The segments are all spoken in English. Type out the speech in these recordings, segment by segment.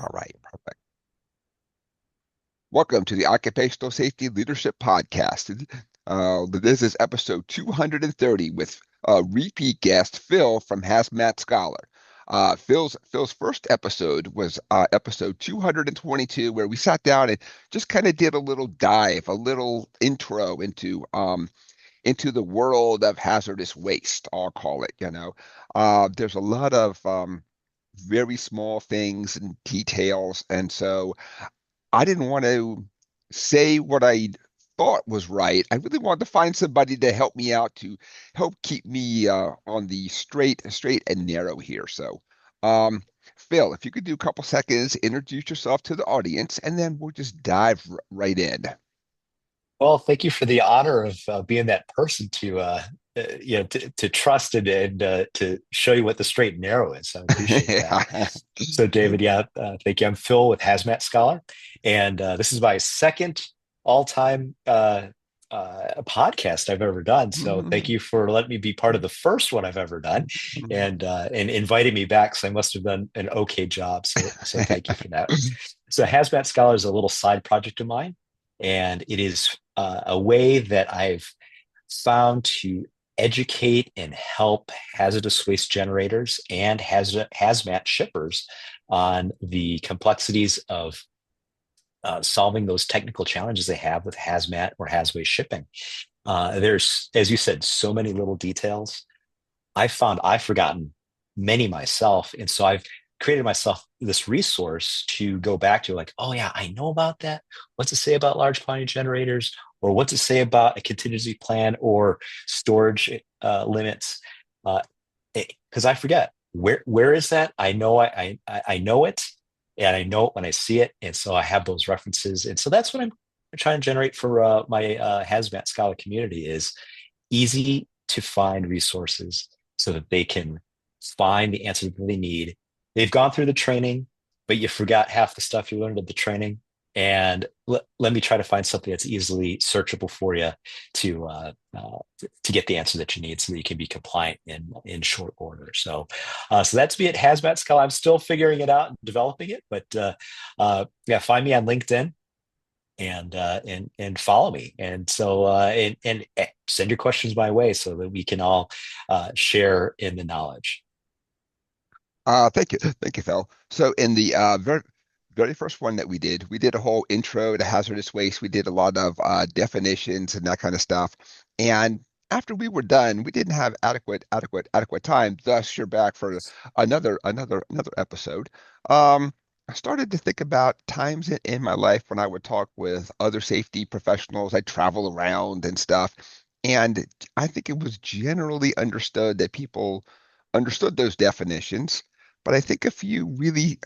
All right, perfect. Welcome to the Occupational Safety Leadership Podcast. This is episode 230 with repeat guest Phil from HAZMAT Scholar. Phil's first episode was episode 222, where we sat down and just kind of did a little dive, a little intro into the world of hazardous waste, I'll call it. There's a lot of very small things and details, and so I didn't want to say what I thought was right. I really wanted to find somebody to help me out, to help keep me on the straight and narrow here. So, um, Phil, if you could do a couple seconds, introduce yourself to the audience, and then we'll just dive right in. Well, thank you for the honor of being that person to trust and to show you what the straight and narrow is. I appreciate that. So, David, thank you. I'm Phil with HAZMAT Scholar, and this is my second all-time podcast I've ever done. So, thank you for letting me be part of the first one I've ever done, and inviting me back. So, I must have done an okay job. So thank you for that. So, HAZMAT Scholar is a little side project of mine, and it is a way that I've found to educate and help hazardous waste generators and hazmat shippers on the complexities of solving those technical challenges they have with hazmat or hazwaste shipping. There's, as you said, so many little details. I found I've forgotten many myself. And so I've created myself this resource to go back to, like, oh yeah, I know about that. What's it say about large quantity generators? Or what's it say about a contingency plan or storage limits? Because I forget where is that? I know I know it, and I know it when I see it, and so I have those references, and so that's what I'm trying to generate for my HAZMAT Scholar community, is easy to find resources so that they can find the answer that they need. They've gone through the training, but you forgot half the stuff you learned at the training. And let me try to find something that's easily searchable for you to get the answer that you need, so that you can be compliant in short order. So that's me at HAZMAT Scholar. I'm still figuring it out and developing it, but yeah, find me on LinkedIn and follow me, and so and send your questions my way so that we can all share in the knowledge. Thank you, Phil. So in the very first one that we did a whole intro to hazardous waste. We did a lot of definitions and that kind of stuff. And after we were done, we didn't have adequate time. Thus, you're back for another episode. I started to think about times in my life when I would talk with other safety professionals. I travel around and stuff, and I think it was generally understood that people understood those definitions, but I think a few really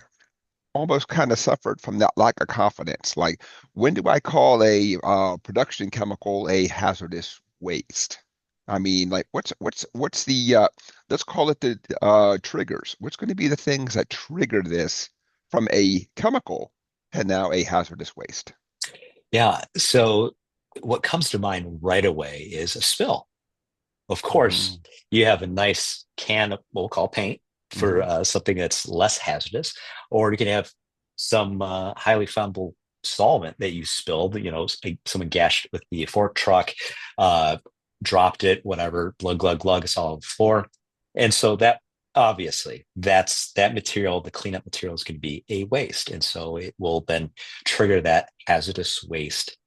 almost kind of suffered from that lack of confidence. Like, when do I call a production chemical a hazardous waste? I mean, like, what's the let's call it the triggers. What's going to be the things that trigger this from a chemical and now a hazardous waste? Yeah. So what comes to mind right away is a spill. Of course, Mm, you have a nice can of what we'll call paint for mhm. something that's less hazardous, or you can have some highly flammable solvent that you spilled. Someone gashed with the fork truck, uh, dropped it, whatever, glug glug glug, it's all on the floor, and so that obviously that material, the cleanup material, is going to be a waste, and so it will then trigger that hazardous waste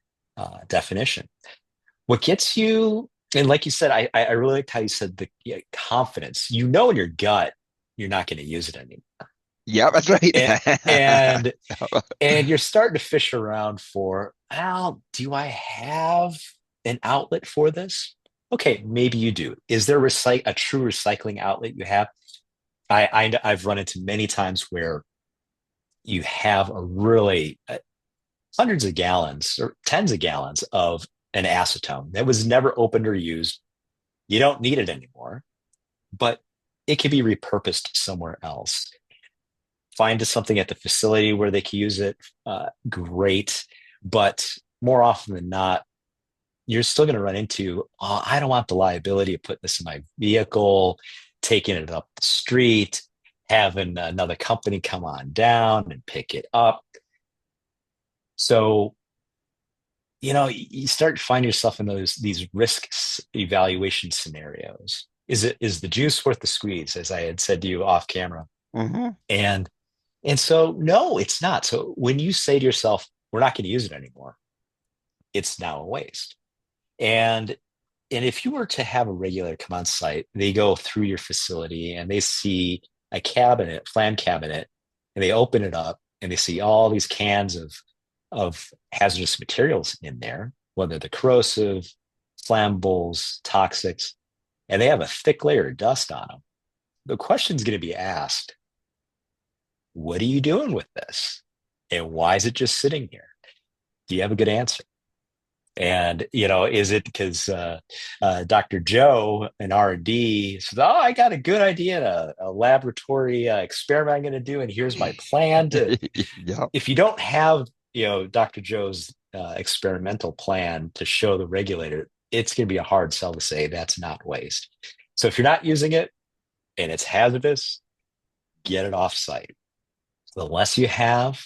definition. What gets you, and like you said, I really liked how you said the, yeah, confidence. You know in your gut you're not going to use it anymore, Yeah, that's right. and and and you're starting to fish around for, well, do I have an outlet for this? Okay, maybe you do. Is there a true recycling outlet you have? I've run into many times where you have a really hundreds of gallons or tens of gallons of an acetone that was never opened or used. You don't need it anymore, but it can be repurposed somewhere else. Find something at the facility where they can use it. Great. But more often than not, you're still going to run into, oh, I don't want the liability of putting this in my vehicle, taking it up the street, having another company come on down and pick it up. So, you start to find yourself in these risk evaluation scenarios. Is the juice worth the squeeze, as I had said to you off camera? Hmm. And and so no, it's not. So when you say to yourself, we're not going to use it anymore, it's now a waste. And and if you were to have a regulator come on site, they go through your facility and they see a cabinet, flam cabinet, and they open it up and they see all these cans of hazardous materials in there, whether they're corrosive, flammables, toxics, and they have a thick layer of dust on them. The question's going to be asked, what are you doing with this? And why is it just sitting here? Do you have a good answer? And is it because Dr. Joe in R&D says, "Oh, I got a good idea, a laboratory experiment I'm going to do, and here's my plan to." Yeah. If you don't have Dr. Joe's experimental plan to show the regulator, it's going to be a hard sell to say that's not waste. So if you're not using it and it's hazardous, get it off site. The less you have,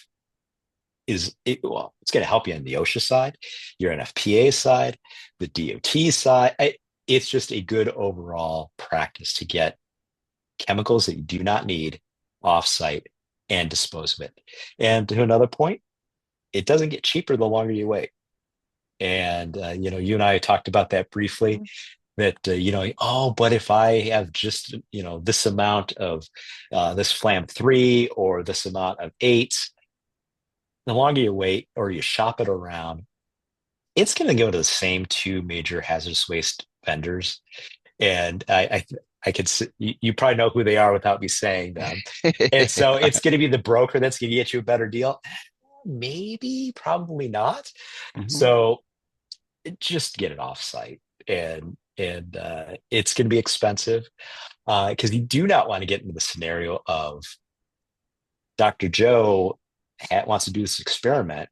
well, it's going to help you on the OSHA side, your NFPA side, the DOT side. It's just a good overall practice to get chemicals that you do not need off site and dispose of it. And to another point, it doesn't get cheaper the longer you wait. And you and I talked about that briefly. That oh, but if I have just this amount of this flam 3 or this amount of 8, the longer you wait or you shop it around, it's going to go to the same two major hazardous waste vendors. And I could, you probably know who they are without me saying them. And so it's going to be the broker that's going to get you a better deal. Maybe, probably not. Hmm. So just get it off site, and it's going to be expensive because you do not want to get into the scenario of Dr. Joe wants to do this experiment,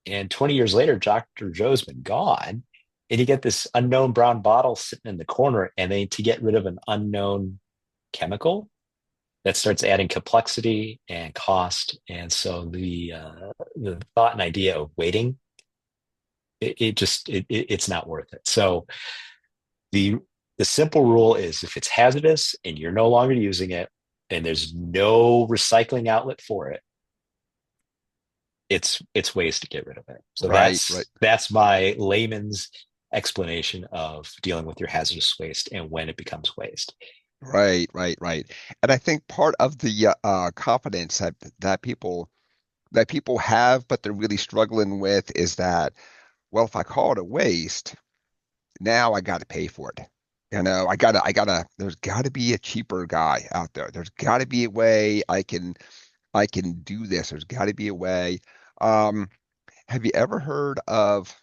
and 20 years later, Dr. Joe's been gone, and you get this unknown brown bottle sitting in the corner, and they to get rid of an unknown chemical that starts adding complexity and cost, and so the thought and idea of waiting, it's not worth it. So the the simple rule is if it's hazardous and you're no longer using it, and there's no recycling outlet for it, it's ways to get rid of it. So Right, right, that's my layman's explanation of dealing with your hazardous waste and when it becomes waste. right. And I think part of the confidence that people have, but they're really struggling with, is that, well, if I call it a waste, now I got to pay for it. There's got to be a cheaper guy out there. There's got to be a way I can do this. There's got to be a way. Um, have you ever heard of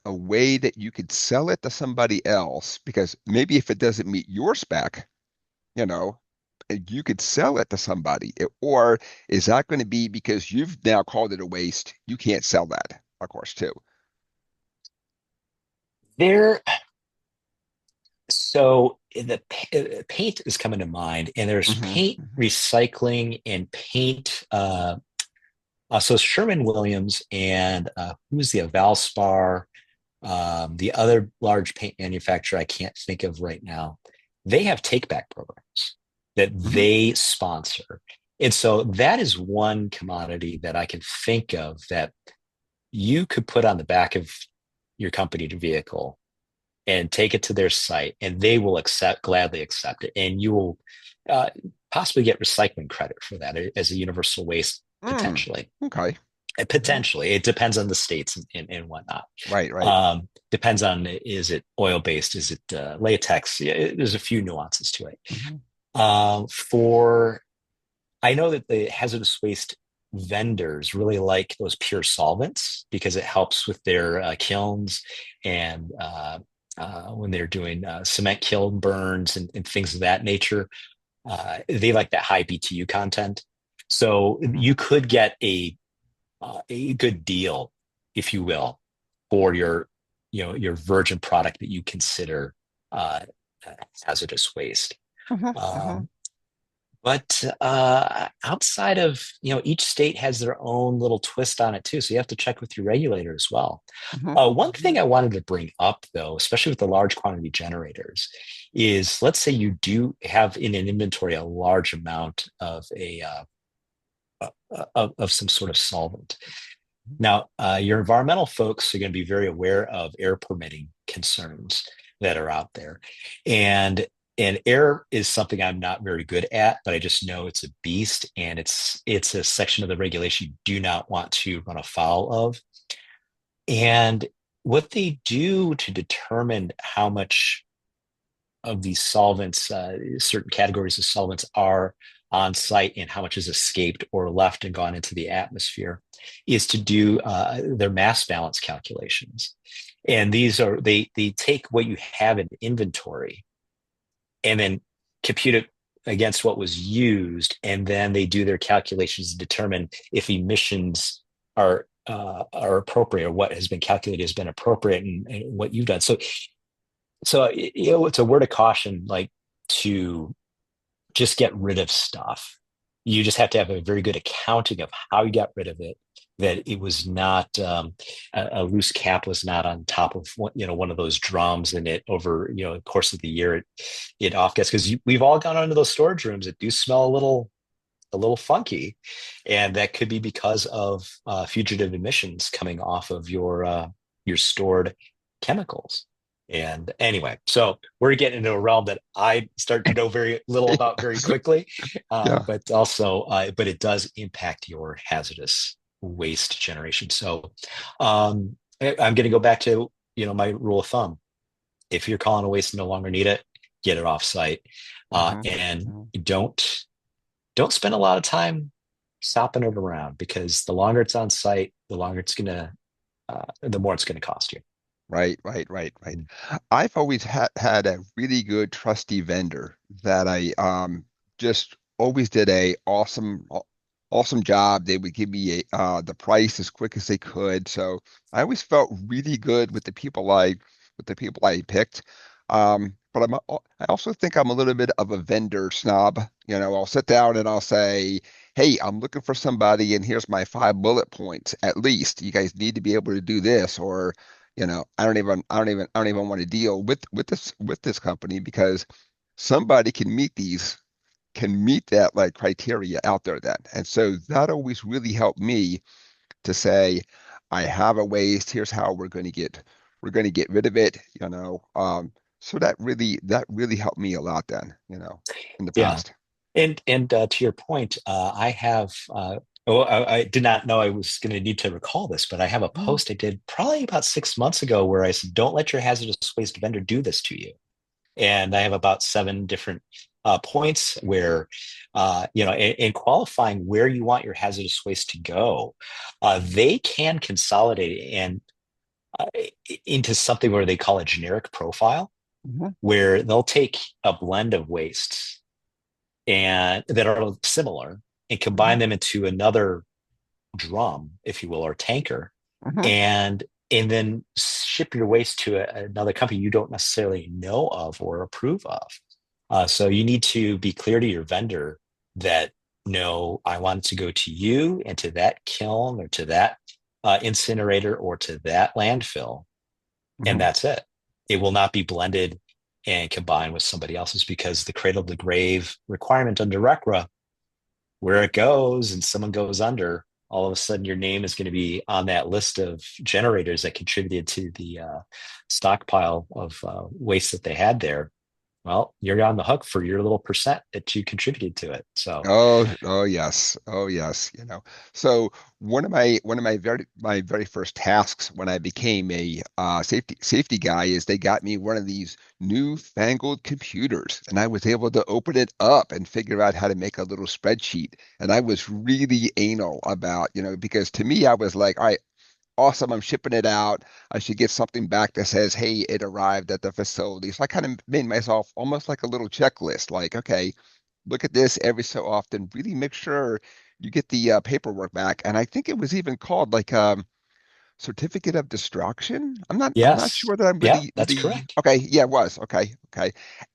a way that you could sell it to somebody else? Because maybe if it doesn't meet your spec, you know, you could sell it to somebody. Or is that going to be because you've now called it a waste? You can't sell that, of course, too. There, so paint is coming to mind, and there's Hmm. paint recycling and paint. So Sherman Williams and who's the Valspar, the other large paint manufacturer I can't think of right now. They have take back programs that Hmm. they sponsor. And so that is one commodity that I can think of that you could put on the back of your company vehicle and take it to their site, and they will gladly accept it. And you will uh, possibly get recycling credit for that as a universal waste Mm, potentially. okay. Hmm. Potentially, it depends on the states and whatnot. Right. Depends on, is it oil based? Is it latex? Yeah, there's a few nuances to it. Hmm. For I know that the hazardous waste vendors really like those pure solvents because it helps with their kilns and when they're doing cement kiln burns and things of that nature. They like that high BTU content. So you could get a good deal, if you will, for your virgin product that you consider uh, hazardous waste. Hmm. Hmm. Um, But outside of, each state has their own little twist on it too. So you have to check with your regulator as well. Hmm. One thing I wanted to bring up, though, especially with the large quantity generators, is let's say you do have in an inventory a large amount of of some sort of solvent. Now, your environmental folks are going to be very aware of air permitting concerns that are out there, and air is something I'm not very good at, but I just know it's a beast, and it's a section of the regulation you do not want to run afoul of. And what they do to determine how much of these solvents, certain categories of solvents are on site and how much is escaped or left and gone into the atmosphere is to do their mass balance calculations. And these are, they take what you have in inventory and then compute it against what was used. And then they do their calculations to determine if emissions are appropriate or what has been calculated has been appropriate and what you've done. So it's a word of caution, like to just get rid of stuff. You just have to have a very good accounting of how you got rid of it. That it was not a loose cap was not on top of one of those drums, and it over the course of the year it off gets because we've all gone into those storage rooms that do smell a little funky, and that could be because of fugitive emissions coming off of your stored chemicals. And anyway, so we're getting into a realm that I start to know very little about very Yes. quickly, Yeah. but it does impact your hazardous waste generation. So I'm going to go back to my rule of thumb. If you're calling a waste and no longer need it, get it off site, Hmm. and Hmm. don't spend a lot of time shopping it around because the longer it's on site, the more it's gonna cost you. Right, right, right, right. I've always had a really good trusty vendor that I just always did a awesome job. They would give me the price as quick as they could. So I always felt really good with the people I picked. But I also think I'm a little bit of a vendor snob. I'll sit down and I'll say, "Hey, I'm looking for somebody, and here's my 5 bullet points. At least you guys need to be able to do this, or I don't even want to deal with this company because somebody can meet that like criteria out there then." And so that always really helped me to say, I have a waste, here's how we're going to get rid of it, so that really helped me a lot then, in the Yeah, past. and to your point, I have. Oh, I did not know I was going to need to recall this, but I have a Mhm. post I did probably about 6 months ago where I said, "Don't let your hazardous waste vendor do this to you." And I have about seven different points where, in qualifying where you want your hazardous waste to go, they can consolidate it and uh, into something where they call a generic profile, Mhm. where they'll take a blend of wastes and that are similar and combine Mhm. them into another drum, if you will, or tanker, Mhm. and then ship your waste to another company you don't necessarily know of or approve of. So you need to be clear to your vendor that no, I want it to go to you and to that kiln or to that incinerator or to that landfill, and Mhm. that's it. It will not be blended and combined with somebody else's because the cradle to grave requirement under RECRA, where it goes and someone goes under, all of a sudden your name is going to be on that list of generators that contributed to the stockpile of waste that they had there. Well, you're on the hook for your little percent that you contributed to it. So, Oh yes. Oh yes, So one of my very first tasks when I became a safety guy is they got me one of these newfangled computers, and I was able to open it up and figure out how to make a little spreadsheet. And I was really anal about, because to me I was like, all right, awesome, I'm shipping it out. I should get something back that says, hey, it arrived at the facility. So I kind of made myself almost like a little checklist, like, okay, look at this every so often. Really make sure you get the paperwork back. And I think it was even called like certificate of destruction. I'm not Yes. sure that I'm Yeah, that's really correct. okay. Yeah, it was okay.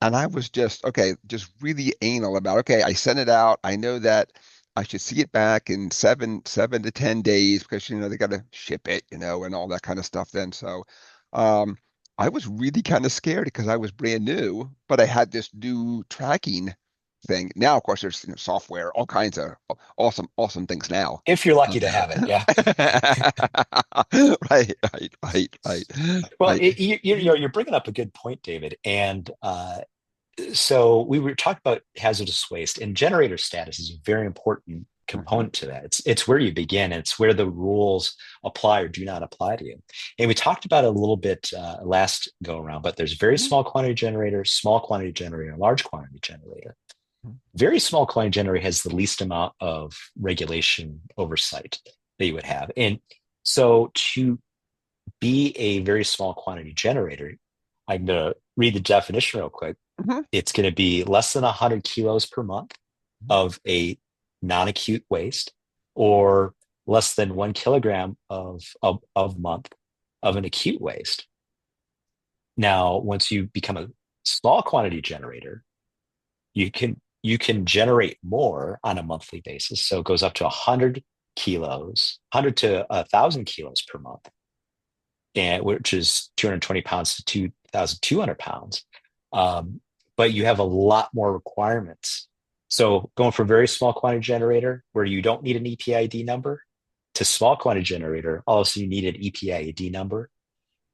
And I was just okay, just really anal about okay. I sent it out. I know that I should see it back in seven to 10 days because they got to ship it, and all that kind of stuff. Then um, I was really kind of scared because I was brand new, but I had this new tracking thing. Now, of course, there's software, all kinds of awesome things now If you're out lucky to there. have it. Yeah. Well, Right. you're bringing up a good point, David. And so we were talking about hazardous waste, and generator status is a very important Hmm. component to that. It's where you begin. And it's where the rules apply or do not apply to you. And we talked about it a little bit last go around, but there's very small quantity generator, large quantity generator. Very small quantity generator has the least amount of regulation oversight that you would have. And so to be a very small quantity generator, I'm going to read the definition real quick. Hmm. It's going to be less than 100 kilos per month of a non-acute waste, or less than 1 kilogram of month of an acute waste. Now, once you become a small quantity generator, you can generate more on a monthly basis. So it goes up to 100 kilos, 100 to 1,000 kilos per month, and which is 220 pounds to 2,200 pounds. Um, but you have a lot more requirements. So going from very small quantity generator where you don't need an EPID number to small quantity generator, also you need an EPID number.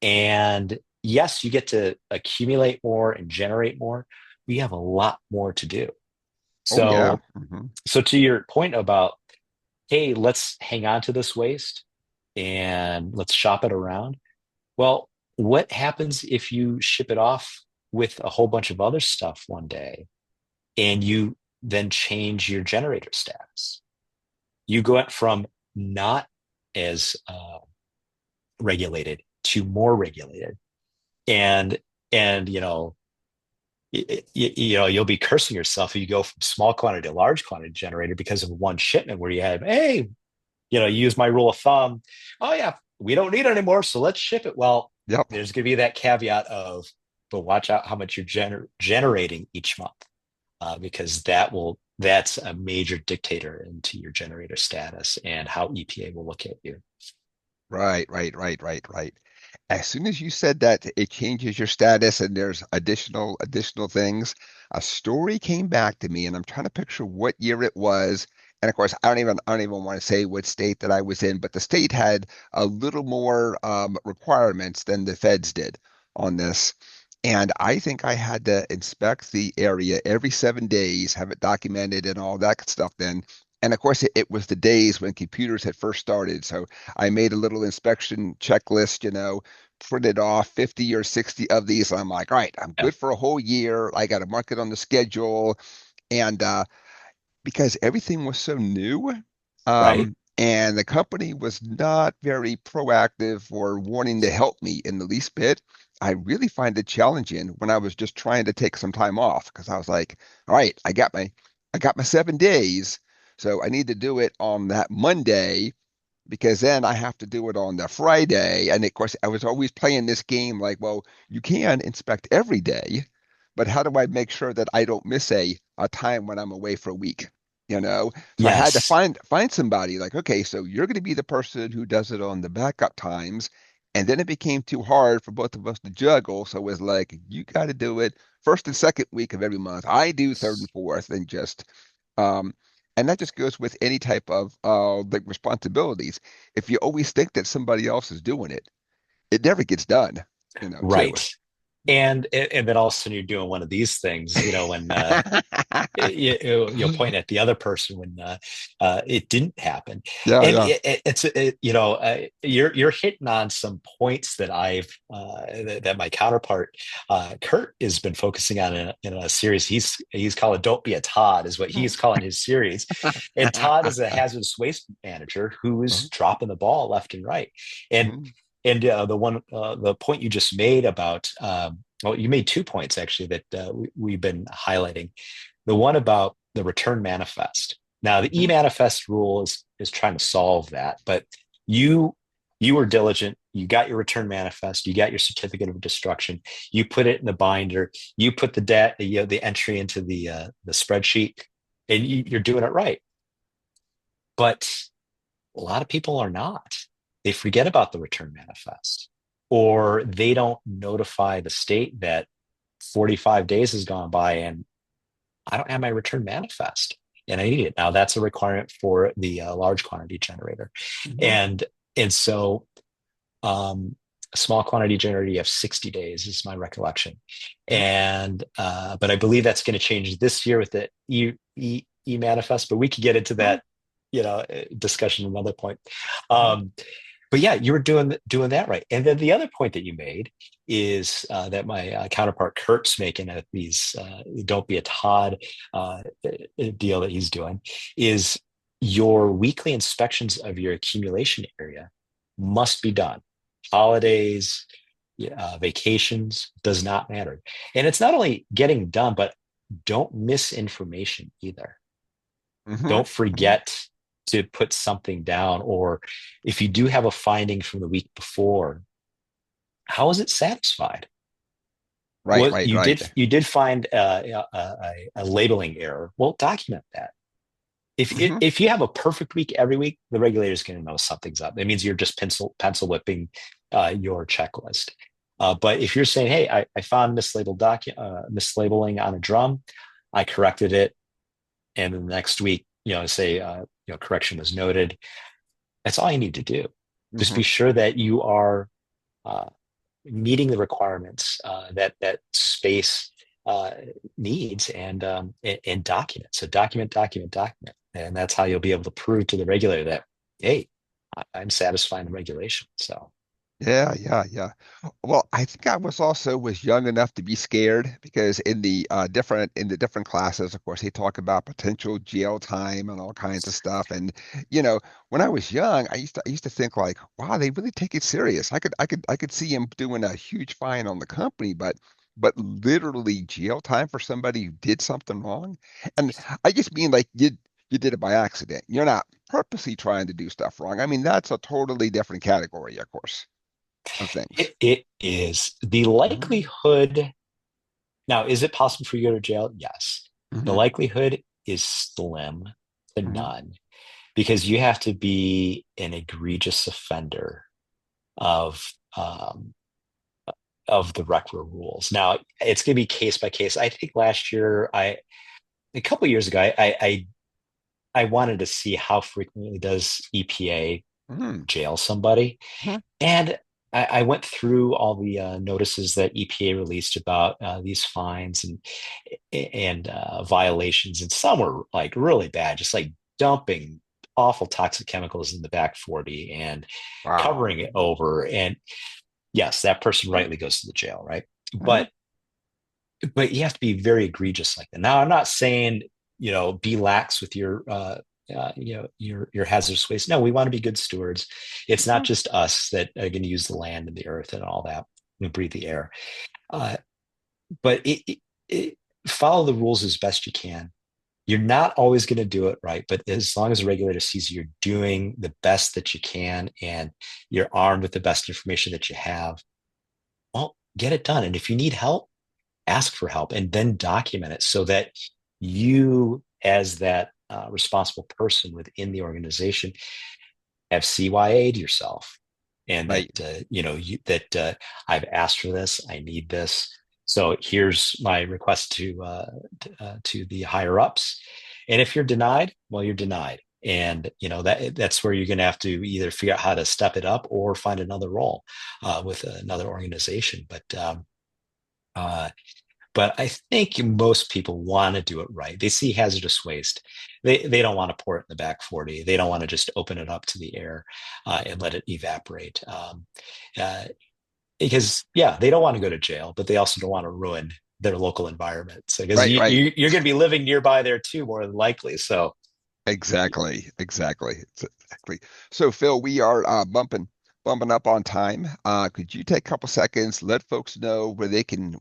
And yes, you get to accumulate more and generate more. We have a lot more to do. Oh yeah. So, so to your point about, hey, let's hang on to this waste and let's shop it around. Well, what happens if you ship it off with a whole bunch of other stuff one day and you then change your generator status? You go from not as regulated to more regulated, and you'll be cursing yourself if you go from small quantity to large quantity generator because of one shipment where you had, hey, use my rule of thumb. Oh yeah, we don't need it anymore, so let's ship it. Well, Yep. there's going to be that caveat of, but watch out how much you're generating each month, because that's a major dictator into your generator status and how EPA will look at you. Right. As soon as you said that it changes your status and there's additional things, a story came back to me, and I'm trying to picture what year it was. And of course, I don't even want to say what state that I was in, but the state had a little more requirements than the feds did on this. And I think I had to inspect the area every 7 days, have it documented and all that stuff then. And of course, it was the days when computers had first started. So I made a little inspection checklist, printed off 50 or 60 of these. And I'm like, all right, I'm Yeah. good for a whole year. I got to mark it on the schedule. And because everything was so new, Right. and the company was not very proactive or wanting to help me in the least bit, I really find it challenging when I was just trying to take some time off because I was like, all right, I got my 7 days, so I need to do it on that Monday because then I have to do it on the Friday. And of course, I was always playing this game like, well, you can inspect every day, but how do I make sure that I don't miss a time when I'm away for a week? So I had to Yes. find somebody like, okay, so you're going to be the person who does it on the backup times. And then it became too hard for both of us to juggle. So it was like, you got to do it first and second week of every month. I do third and fourth, and um, and that just goes with any type of like responsibilities. If you always think that somebody else is doing it, it never gets done, too. Right. And then all of a sudden you're doing one of these things, when you'll point at the other person when it didn't happen. Yeah, And yeah. you're hitting on some points that that my counterpart Kurt has been focusing on in a series he's calling "Don't Be a Todd" is what he's calling his series. And Todd is a hazardous waste manager who is dropping the ball left and right. And Mhm. the point you just made about well, you made 2 points actually that we've been highlighting. The one about the return manifest. Now, the Mhm. e-manifest rule is trying to solve that, but you You were diligent. You got your return manifest. You got your certificate of destruction. You put it in the binder. You put the debt, the entry into the spreadsheet, and you're doing it right. But a lot of people are not. They forget about the return manifest, or they don't notify the state that 45 days has gone by and I don't have my return manifest and I need it. Now that's a requirement for the large quantity generator. Hmm. And and so a small quantity generator, you have 60 days is my recollection. And but I believe that's going to change this year with the e manifest, but we could get into that, discussion another point. Um, but yeah, you were doing that right. And then the other point that you made is that my counterpart Kurt's making at these "Don't Be a Todd" deal that he's doing is your weekly inspections of your accumulation area must be done. Holidays, vacations does not matter, and it's not only getting done, but don't miss information either. Hmm. Don't forget to put something down, or if you do have a finding from the week before, how is it satisfied? Right, Well, right, you right. did find a labeling error. Well, document that. Hmm. If you have a perfect week every week, the regulator is going to know something's up. It means you're just pencil whipping your checklist. But if you're saying, "Hey, I found mislabeling on a drum, I corrected it, and the next week, say correction was noted," that's all you need to do. Just Hmm. be sure that you are uh, meeting the requirements that space uh, needs, and document. So document, and that's how you'll be able to prove to the regulator that, hey, I'm satisfying the regulation. So Yeah, yeah, yeah. Well, I think I was young enough to be scared because in the different classes, of course, they talk about potential jail time and all kinds of stuff. And you know, when I was young, I used to think like, wow, they really take it serious. I could see him doing a huge fine on the company, but literally jail time for somebody who did something wrong. And I just mean like you did it by accident. You're not purposely trying to do stuff wrong. I mean, that's a totally different category, of course, of things. it is the Hmm. likelihood. Now, is it possible for you to go to jail? Yes. The Hmm. likelihood is slim to Hmm. none because you have to be an egregious offender of um, of the RECRA rules. Now, it's going to be case by case. I think last year, a couple of years ago, I wanted to see how frequently does EPA Hmm. jail somebody, Hmm. and I went through all the notices that EPA released about these fines and violations, and some were like really bad, just like dumping awful toxic chemicals in the back 40 and Wow. covering it over. And yes, that person rightly goes to the jail, right? Hmm. But you have to be very egregious like that. Now, I'm not saying be lax with your your hazardous waste. No, we want to be good stewards. It's not Hmm. just us that are going to use the land and the earth and all that and breathe the air. Uh, but follow the rules as best you can. You're not always going to do it right, but as long as the regulator sees you're doing the best that you can and you're armed with the best information that you have, well, get it done. And if you need help, ask for help and then document it so that you, as that responsible person within the organization, have CYA'd yourself, and that Right. that I've asked for this, I need this. So here's my request to the higher ups, and if you're denied, well, you're denied, and that's where you're going to have to either figure out how to step it up or find another role with another organization. Uh, but I think most people want to do it right. They see hazardous waste. They don't want to pour it in the back 40. They don't want to just open it up to the air and let it evaporate. Uh, because yeah, they don't want to go to jail, but they also don't want to ruin their local environment. So because Right. Right. you're going to be living nearby there too, more than likely. So Exactly. Exactly. Exactly. So, Phil, we are bumping bumping up on time. Could you take a couple seconds, let folks know where they can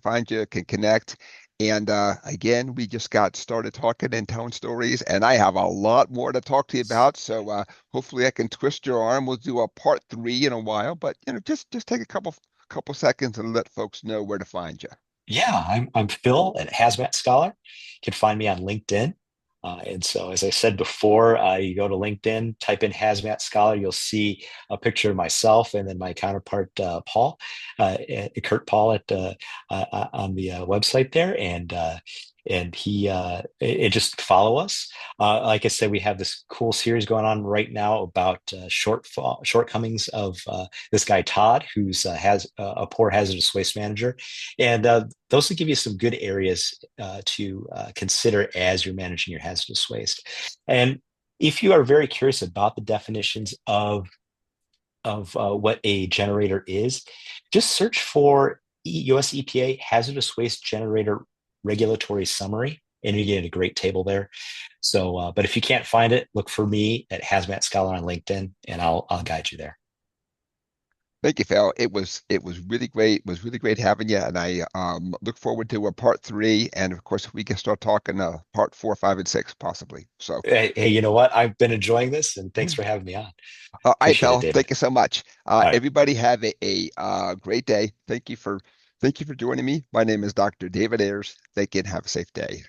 find you, can connect. And again, we just got started talking and telling stories, and I have a lot more to talk to you about. So hopefully I can twist your arm. We'll do a part three in a while, but just take a couple seconds and let folks know where to find you. Yeah, I'm Phil at HAZMAT Scholar. You can find me on LinkedIn. And so, as I said before, you go to LinkedIn, type in HAZMAT Scholar, you'll see a picture of myself and then my counterpart, Paul, Kurt Paul, on the website there, and he it just follow us. Like I said, we have this cool series going on right now about shortcomings of this guy Todd, who's has a poor hazardous waste manager, and those will give you some good areas to consider as you're managing your hazardous waste. And if you are very curious about the definitions of what a generator is, just search for US EPA Hazardous Waste Generator Regulatory Summary, and you get a great table there. So, but if you can't find it, look for me at Hazmat Scholar on LinkedIn, and I'll guide you there. Thank you, Phil. It was really great. It was really great having you, and I look forward to a part three, and of course we can start talking part four, five, and six possibly. So, Hey, you know what? I've been enjoying this, and thanks for having me on. all right, Appreciate it, Phil. David. Thank you so much. All right. Everybody have a great day. Thank you for joining me. My name is Dr. David Ayers. Thank you and have a safe day.